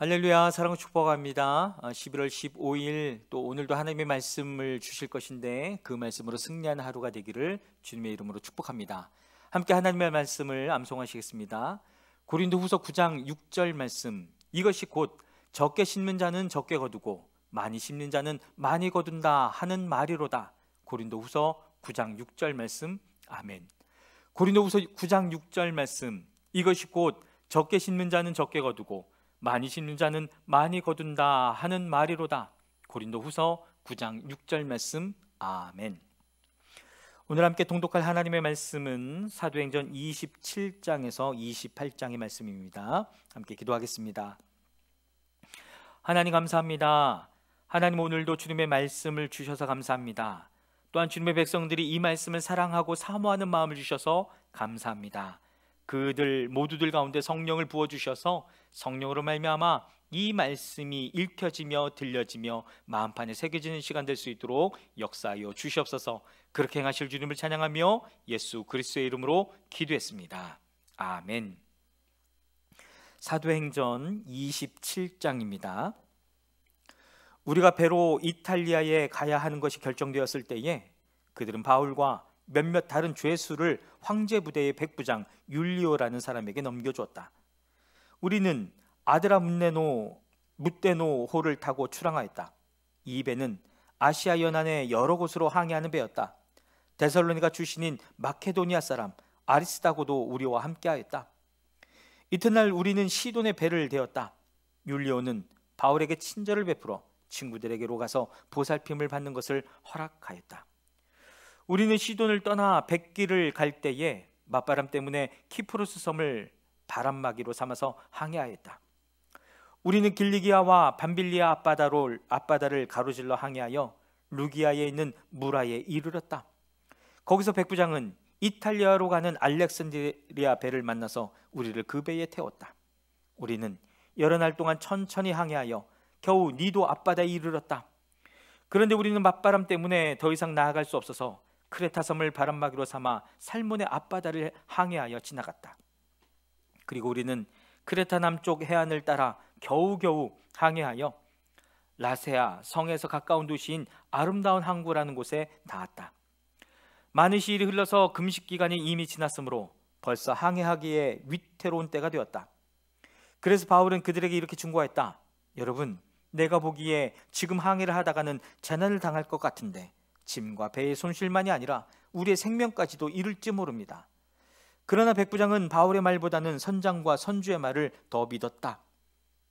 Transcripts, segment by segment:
할렐루야, 사랑을 축복합니다. 11월 15일 또 오늘도 하나님의 말씀을 주실 것인데 그 말씀으로 승리하는 하루가 되기를 주님의 이름으로 축복합니다. 함께 하나님의 말씀을 암송하시겠습니다. 고린도후서 9장 6절 말씀, 이것이 곧 적게 심는 자는 적게 거두고 많이 심는 자는 많이 거둔다 하는 말이로다. 고린도후서 9장 6절 말씀. 아멘. 고린도후서 9장 6절 말씀, 이것이 곧 적게 심는 자는 적게 거두고 많이 심는 자는 많이 거둔다 하는 말이로다. 고린도후서 9장 6절 말씀. 아멘. 오늘 함께 통독할 하나님의 말씀은 사도행전 27장에서 28장의 말씀입니다. 함께 기도하겠습니다. 하나님 감사합니다. 하나님, 오늘도 주님의 말씀을 주셔서 감사합니다. 또한 주님의 백성들이 이 말씀을 사랑하고 사모하는 마음을 주셔서 감사합니다. 그들 모두들 가운데 성령을 부어주셔서 성령으로 말미암아 이 말씀이 읽혀지며 들려지며 마음판에 새겨지는 시간 될 수 있도록 역사하여 주시옵소서. 그렇게 행하실 주님을 찬양하며 예수 그리스도의 이름으로 기도했습니다. 아멘. 사도행전 27장입니다. 우리가 배로 이탈리아에 가야 하는 것이 결정되었을 때에 그들은 바울과 몇몇 다른 죄수를 황제 부대의 백부장 율리오라는 사람에게 넘겨주었다. 우리는 아드라 무데노호를 타고 출항하였다. 이 배는 아시아 연안의 여러 곳으로 항해하는 배였다. 데살로니가 출신인 마케도니아 사람 아리스다고도 우리와 함께하였다. 이튿날 우리는 시돈의 배를 대었다. 율리오는 바울에게 친절을 베풀어 친구들에게로 가서 보살핌을 받는 것을 허락하였다. 우리는 시돈을 떠나 백길을 갈 때에 맞바람 때문에 키프로스 섬을 바람막이로 삼아서 항해하였다. 우리는 길리기아와 밤빌리아 앞바다를 가로질러 항해하여 루기아에 있는 무라에 이르렀다. 거기서 백부장은 이탈리아로 가는 알렉산드리아 배를 만나서 우리를 그 배에 태웠다. 우리는 여러 날 동안 천천히 항해하여 겨우 니도 앞바다에 이르렀다. 그런데 우리는 맞바람 때문에 더 이상 나아갈 수 없어서 크레타 섬을 바람막이로 삼아 살몬의 앞바다를 항해하여 지나갔다. 그리고 우리는 크레타 남쪽 해안을 따라 겨우겨우 항해하여 라세아 성에서 가까운 도시인 아름다운 항구라는 곳에 닿았다. 많은 시일이 흘러서 금식 기간이 이미 지났으므로 벌써 항해하기에 위태로운 때가 되었다. 그래서 바울은 그들에게 이렇게 충고했다. 여러분, 내가 보기에 지금 항해를 하다가는 재난을 당할 것 같은데 짐과 배의 손실만이 아니라 우리의 생명까지도 이를지 모릅니다. 그러나 백부장은 바울의 말보다는 선장과 선주의 말을 더 믿었다.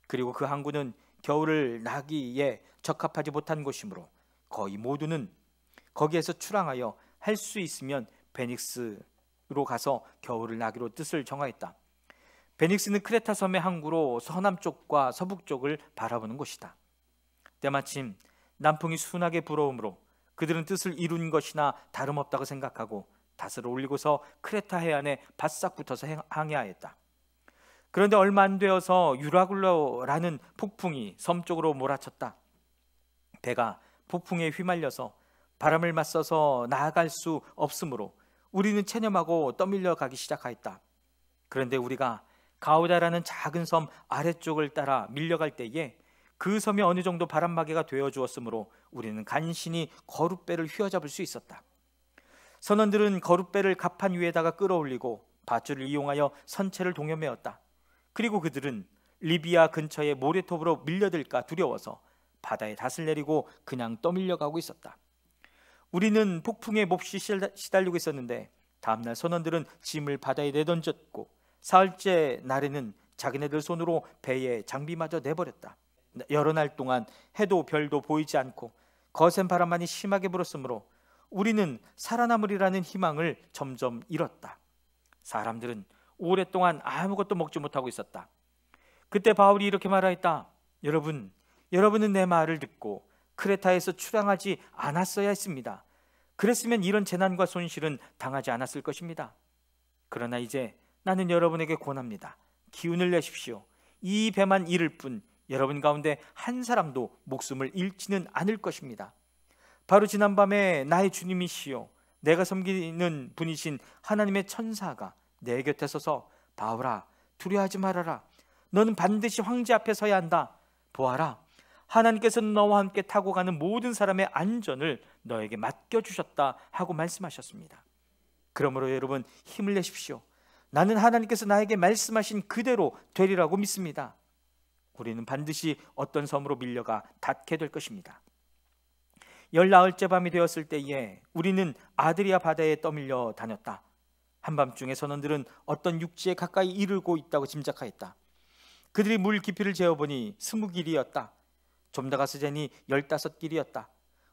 그리고 그 항구는 겨울을 나기에 적합하지 못한 곳이므로 거의 모두는 거기에서 출항하여 할 수 있으면 베닉스로 가서 겨울을 나기로 뜻을 정하였다. 베닉스는 크레타 섬의 항구로 서남쪽과 서북쪽을 바라보는 곳이다. 때마침 남풍이 순하게 불어오므로 그들은 뜻을 이룬 것이나 다름없다고 생각하고 닷을 올리고서 크레타 해안에 바싹 붙어서 항해하였다. 그런데 얼마 안 되어서 유라굴로라는 폭풍이 섬 쪽으로 몰아쳤다. 배가 폭풍에 휘말려서 바람을 맞서서 나아갈 수 없으므로 우리는 체념하고 떠밀려 가기 시작하였다. 그런데 우리가 가우다라는 작은 섬 아래쪽을 따라 밀려갈 때에 그 섬이 어느 정도 바람막이가 되어 주었으므로 우리는 간신히 거룻배를 휘어잡을 수 있었다. 선원들은 거룻배를 갑판 위에다가 끌어올리고 밧줄을 이용하여 선체를 동여매었다. 그리고 그들은 리비아 근처의 모래톱으로 밀려들까 두려워서 바다에 닷을 내리고 그냥 떠밀려가고 있었다. 우리는 폭풍에 몹시 시달리고 있었는데 다음날 선원들은 짐을 바다에 내던졌고 사흘째 날에는 자기네들 손으로 배에 장비마저 내버렸다. 여러 날 동안 해도 별도 보이지 않고 거센 바람만이 심하게 불었으므로 우리는 살아남으리라는 희망을 점점 잃었다. 사람들은 오랫동안 아무것도 먹지 못하고 있었다. 그때 바울이 이렇게 말하였다. 여러분은 내 말을 듣고 크레타에서 출항하지 않았어야 했습니다. 그랬으면 이런 재난과 손실은 당하지 않았을 것입니다. 그러나 이제 나는 여러분에게 권합니다. 기운을 내십시오. 이 배만 잃을 뿐 여러분 가운데 한 사람도 목숨을 잃지는 않을 것입니다. 바로 지난밤에 나의 주님이시요 내가 섬기는 분이신 하나님의 천사가 내 곁에 서서 바울아 두려워하지 말아라. 너는 반드시 황제 앞에 서야 한다. 보아라, 하나님께서는 너와 함께 타고 가는 모든 사람의 안전을 너에게 맡겨주셨다 하고 말씀하셨습니다. 그러므로 여러분, 힘을 내십시오. 나는 하나님께서 나에게 말씀하신 그대로 되리라고 믿습니다. 우리는 반드시 어떤 섬으로 밀려가 닿게 될 것입니다. 19일째 밤이 되었을 때에 우리는 아드리아 바다에 떠밀려 다녔다. 한밤중에 선원들은 어떤 육지에 가까이 이르고 있다고 짐작하였다. 그들이 물 깊이를 재어보니 20길이었다. 좀 더 가서 재니 15길이었다.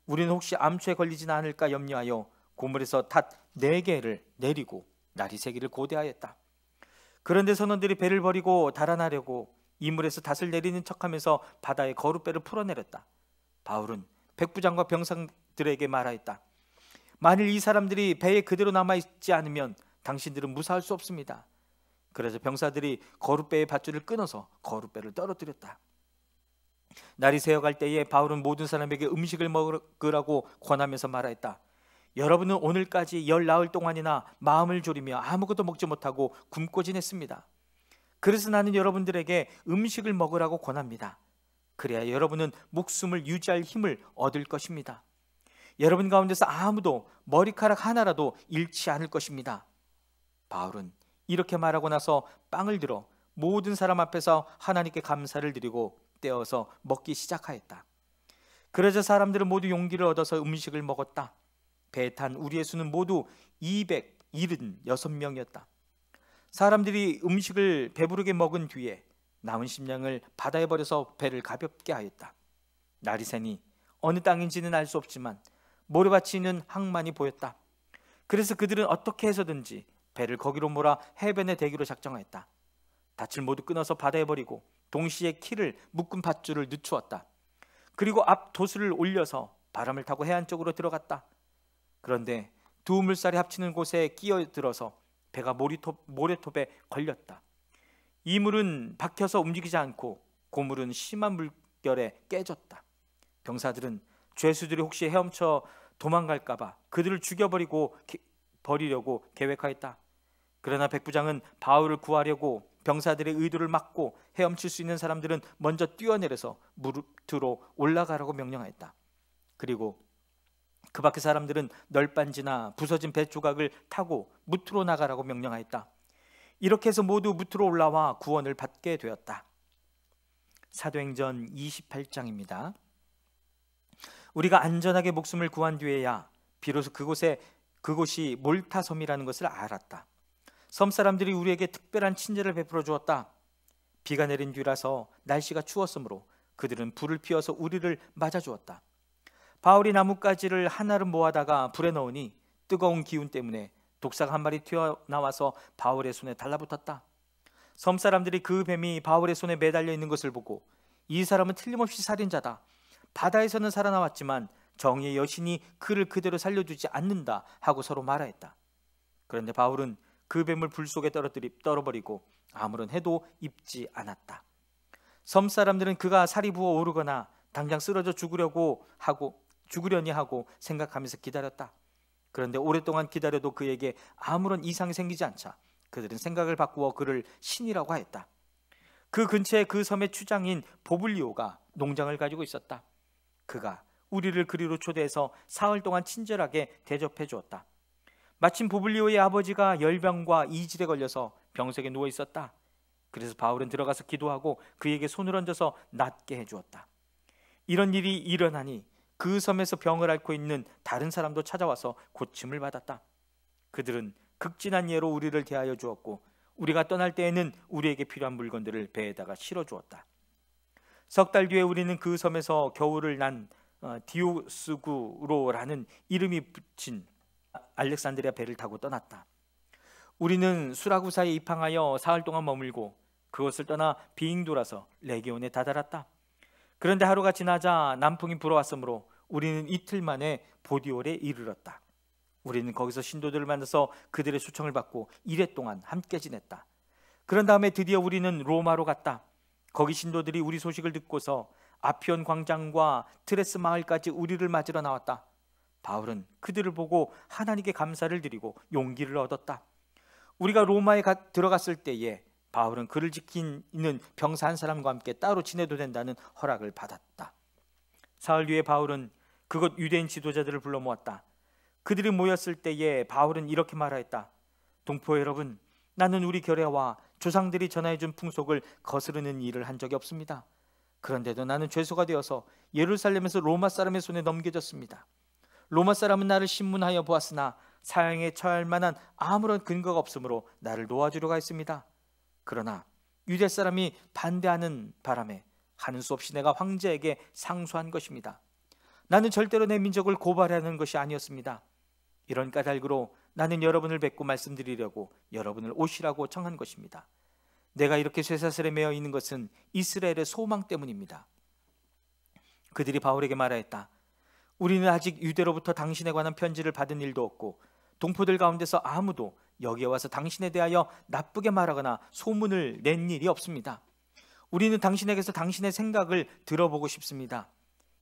우리는 혹시 암초에 걸리지는 않을까 염려하여 고물에서 닷 4개를 내리고 날이 새기를 고대하였다. 그런데 선원들이 배를 버리고 달아나려고 이물에서 닷을 내리는 척하면서 바다에 거룻배를 풀어내렸다. 바울은 백부장과 병사들에게 말하였다. 만일 이 사람들이 배에 그대로 남아있지 않으면 당신들은 무사할 수 없습니다. 그래서 병사들이 거룻배의 밧줄을 끊어서 거룻배를 떨어뜨렸다. 날이 새어갈 때에 바울은 모든 사람에게 음식을 먹으라고 권하면서 말하였다. 여러분은 오늘까지 19일 동안이나 마음을 졸이며 아무것도 먹지 못하고 굶고 지냈습니다. 그래서 나는 여러분들에게 음식을 먹으라고 권합니다. 그래야 여러분은 목숨을 유지할 힘을 얻을 것입니다. 여러분 가운데서 아무도 머리카락 하나라도 잃지 않을 것입니다. 바울은 이렇게 말하고 나서 빵을 들어 모든 사람 앞에서 하나님께 감사를 드리고 떼어서 먹기 시작하였다. 그러자 사람들은 모두 용기를 얻어서 음식을 먹었다. 배에 탄 우리의 수는 모두 276명이었다. 사람들이 음식을 배부르게 먹은 뒤에 남은 식량을 바다에 버려서 배를 가볍게 하였다. 날이 새니 어느 땅인지는 알 수 없지만 모래밭이 있는 항만이 보였다. 그래서 그들은 어떻게 해서든지 배를 거기로 몰아 해변에 대기로 작정하였다. 닻을 모두 끊어서 바다에 버리고 동시에 키를 묶은 밧줄을 늦추었다. 그리고 앞 도수를 올려서 바람을 타고 해안 쪽으로 들어갔다. 그런데 두 물살이 합치는 곳에 끼어들어서 배가 모래톱에 걸렸다. 이 물은 박혀서 움직이지 않고 고물은 심한 물결에 깨졌다. 병사들은 죄수들이 혹시 헤엄쳐 도망갈까봐 그들을 죽여버리려고 계획하였다. 그러나 백부장은 바울을 구하려고 병사들의 의도를 막고 헤엄칠 수 있는 사람들은 먼저 뛰어내려서 무릎으로 올라가라고 명령하였다. 그리고 그 밖의 사람들은 널빤지나 부서진 배 조각을 타고 무트로 나가라고 명령하였다. 이렇게 해서 모두 무트로 올라와 구원을 받게 되었다. 사도행전 28장입니다. 우리가 안전하게 목숨을 구한 뒤에야 비로소 그곳이 몰타섬이라는 것을 알았다. 섬 사람들이 우리에게 특별한 친절을 베풀어 주었다. 비가 내린 뒤라서 날씨가 추웠으므로 그들은 불을 피워서 우리를 맞아주었다. 바울이 나뭇가지를 하나를 모아다가 불에 넣으니 뜨거운 기운 때문에 독사가 한 마리 튀어나와서 바울의 손에 달라붙었다. 섬 사람들이 그 뱀이 바울의 손에 매달려 있는 것을 보고 이 사람은 틀림없이 살인자다. 바다에서는 살아나왔지만 정의의 여신이 그를 그대로 살려주지 않는다 하고 서로 말하였다. 그런데 바울은 그 뱀을 불 속에 떨어버리고 아무런 해도 입지 않았다. 섬 사람들은 그가 살이 부어 오르거나 당장 쓰러져 죽으려니 하고 생각하면서 기다렸다. 그런데 오랫동안 기다려도 그에게 아무런 이상이 생기지 않자 그들은 생각을 바꾸어 그를 신이라고 하였다. 그 근처에 그 섬의 추장인 보블리오가 농장을 가지고 있었다. 그가 우리를 그리로 초대해서 사흘 동안 친절하게 대접해 주었다. 마침 보블리오의 아버지가 열병과 이질에 걸려서 병석에 누워 있었다. 그래서 바울은 들어가서 기도하고 그에게 손을 얹어서 낫게 해주었다. 이런 일이 일어나니 그 섬에서 병을 앓고 있는 다른 사람도 찾아와서 고침을 받았다. 그들은 극진한 예로 우리를 대하여 주었고 우리가 떠날 때에는 우리에게 필요한 물건들을 배에다가 실어주었다. 석 달 뒤에 우리는 그 섬에서 겨울을 난 디오스구로라는 이름이 붙인 알렉산드리아 배를 타고 떠났다. 우리는 수라구사에 입항하여 사흘 동안 머물고 그것을 떠나 빙 돌아서 레기온에 다다랐다. 그런데 하루가 지나자 남풍이 불어왔으므로 우리는 이틀 만에 보디올에 이르렀다. 우리는 거기서 신도들을 만나서 그들의 초청을 받고 1회 동안 함께 지냈다. 그런 다음에 드디어 우리는 로마로 갔다. 거기 신도들이 우리 소식을 듣고서 아피온 광장과 트레스 마을까지 우리를 맞으러 나왔다. 바울은 그들을 보고 하나님께 감사를 드리고 용기를 얻었다. 우리가 로마에 들어갔을 때에 바울은 그를 지키는 병사 한 사람과 함께 따로 지내도 된다는 허락을 받았다. 사흘 뒤에 바울은 그곳 유대인 지도자들을 불러 모았다. 그들이 모였을 때에 바울은 이렇게 말하였다. 동포 여러분, 나는 우리 결례와 조상들이 전하여준 풍속을 거스르는 일을 한 적이 없습니다. 그런데도 나는 죄수가 되어서 예루살렘에서 로마 사람의 손에 넘겨졌습니다. 로마 사람은 나를 신문하여 보았으나 사형에 처할 만한 아무런 근거가 없으므로 나를 놓아주려고 했습니다. 그러나 유대 사람이 반대하는 바람에 하는 수 없이 내가 황제에게 상소한 것입니다. 나는 절대로 내 민족을 고발하는 것이 아니었습니다. 이런 까닭으로 나는 여러분을 뵙고 말씀드리려고 여러분을 오시라고 청한 것입니다. 내가 이렇게 쇠사슬에 매여 있는 것은 이스라엘의 소망 때문입니다. 그들이 바울에게 말하였다. 우리는 아직 유대로부터 당신에 관한 편지를 받은 일도 없고 동포들 가운데서 아무도 여기에 와서 당신에 대하여 나쁘게 말하거나 소문을 낸 일이 없습니다. 우리는 당신에게서 당신의 생각을 들어보고 싶습니다.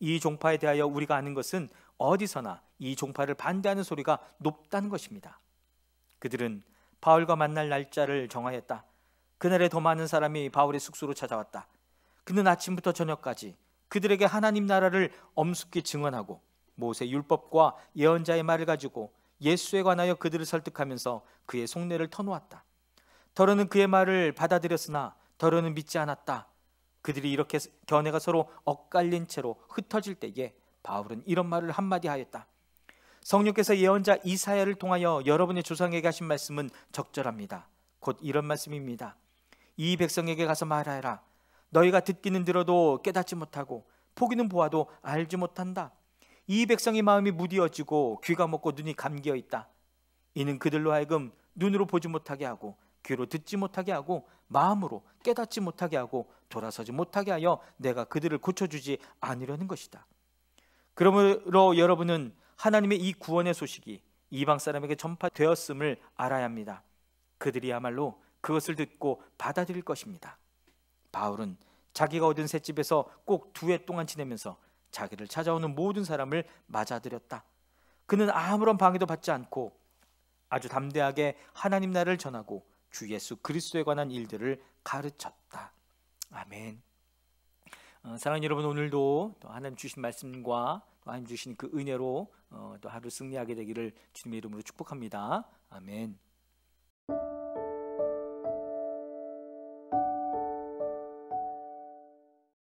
이 종파에 대하여 우리가 아는 것은 어디서나 이 종파를 반대하는 소리가 높다는 것입니다. 그들은 바울과 만날 날짜를 정하였다. 그날에 더 많은 사람이 바울의 숙소로 찾아왔다. 그는 아침부터 저녁까지 그들에게 하나님 나라를 엄숙히 증언하고 모세 율법과 예언자의 말을 가지고 예수에 관하여 그들을 설득하면서 그의 속내를 터놓았다. 더러는 그의 말을 받아들였으나 더러는 믿지 않았다. 그들이 이렇게 견해가 서로 엇갈린 채로 흩어질 때에 바울은 이런 말을 한마디 하였다. 성령께서 예언자 이사야를 통하여 여러분의 조상에게 하신 말씀은 적절합니다. 곧 이런 말씀입니다. 이 백성에게 가서 말하여라. 너희가 듣기는 들어도 깨닫지 못하고 보기는 보아도 알지 못한다. 이 백성의 마음이 무디어지고 귀가 먹고 눈이 감기어 있다. 이는 그들로 하여금 눈으로 보지 못하게 하고 귀로 듣지 못하게 하고 마음으로 깨닫지 못하게 하고 돌아서지 못하게 하여 내가 그들을 고쳐주지 않으려는 것이다. 그러므로 여러분은 하나님의 이 구원의 소식이 이방 사람에게 전파되었음을 알아야 합니다. 그들이야말로 그것을 듣고 받아들일 것입니다. 바울은 자기가 얻은 셋집에서 꼭 2해 동안 지내면서 자기를 찾아오는 모든 사람을 맞아들였다. 그는 아무런 방해도 받지 않고 아주 담대하게 하나님 나라를 전하고 주 예수 그리스도에 관한 일들을 가르쳤다. 아멘. 사랑하는 여러분, 오늘도 또 하나님 주신 말씀과 또 하나님 주신 그 은혜로 또 하루 승리하게 되기를 주님의 이름으로 축복합니다. 아멘.